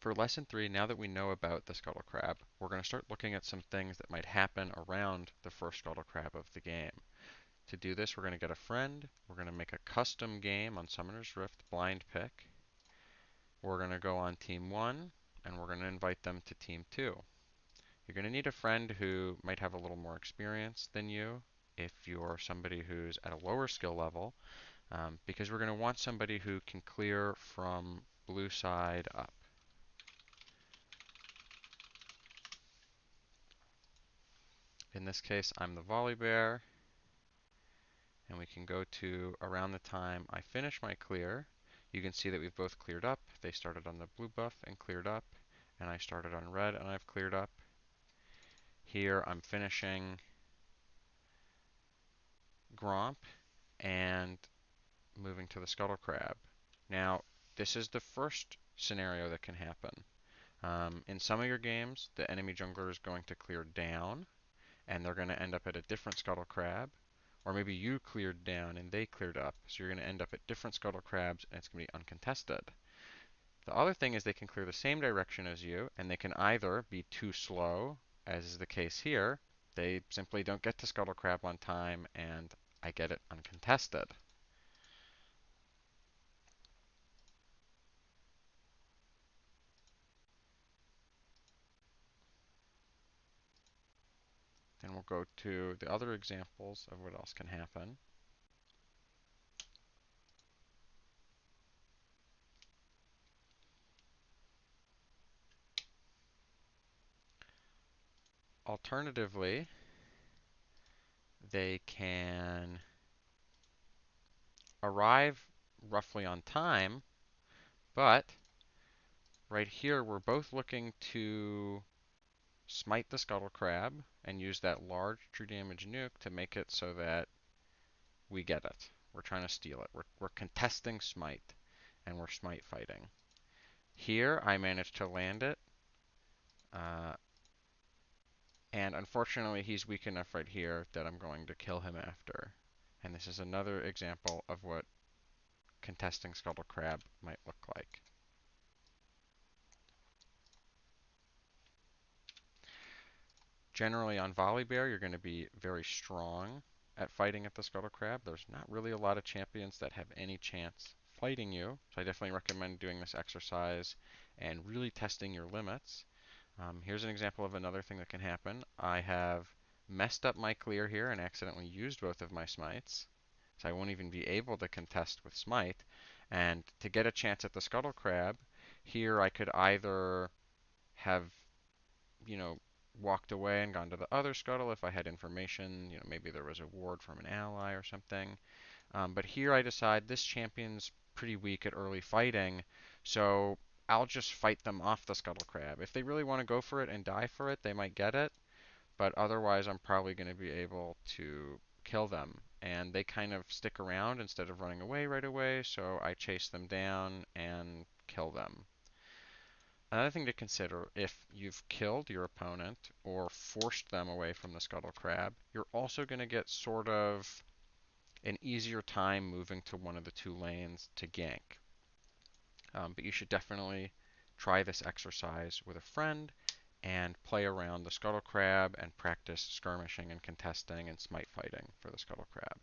For lesson 3, now that we know about the scuttle crab, we're going to start looking at some things that might happen around the first scuttle crab of the game. To do this, we're going to get a friend. We're going to make a custom game on Summoner's Rift blind pick. We're going to go on Team 1, and we're going to invite them to Team 2. You're going to need a friend who might have a little more experience than you if you're somebody who's at a lower skill level, because we're going to want somebody who can clear from blue side up. In this case, I'm the volley bear, and we can go to around the time I finish my clear. You can see that we've both cleared up. They started on the blue buff and cleared up, and I started on red and I've cleared up. Here I'm finishing Gromp and moving to the Scuttle Crab. Now, this is the first scenario that can happen. In some of your games, the enemy jungler is going to clear down, and they're going to end up at a different Scuttle Crab. Or maybe you cleared down and they cleared up, so you're going to end up at different Scuttle Crabs, and it's going to be uncontested. The other thing is they can clear the same direction as you, and they can either be too slow, as is the case here. They simply don't get to Scuttle Crab on time, and I get it uncontested. Then we'll go to the other examples of what else can happen. Alternatively, they can arrive roughly on time, but right here we're both looking to smite the Scuttle Crab and use that large true damage nuke to make it so that we get it. We're trying to steal it. We're contesting smite, and we're smite fighting. Here I managed to land it, uh, and unfortunately he's weak enough right here that I'm going to kill him after. And this is another example of what contesting Scuttle Crab might look like. Generally on Volley Bear, you're going to be very strong at fighting at the Scuttle Crab. There's not really a lot of champions that have any chance fighting you, so I definitely recommend doing this exercise and really testing your limits. Here's an example of another thing that can happen. I have messed up my clear here and accidentally used both of my smites, so I won't even be able to contest with smite. And to get a chance at the Scuttle Crab, here I could either have, you know, walked away and gone to the other scuttle if I had information, maybe there was a ward from an ally or something. But here I decide this champion's pretty weak at early fighting, so I'll just fight them off the Scuttle Crab. If they really want to go for it and die for it, they might get it, but otherwise I'm probably going to be able to kill them. And they kind of stick around instead of running away right away, so I chase them down and kill them. Another thing to consider, if you've killed your opponent or forced them away from the Scuttle Crab, you're also going to get sort of an easier time moving to one of the two lanes to gank. But you should definitely try this exercise with a friend and play around the Scuttle Crab and practice skirmishing and contesting and smite fighting for the Scuttle Crab.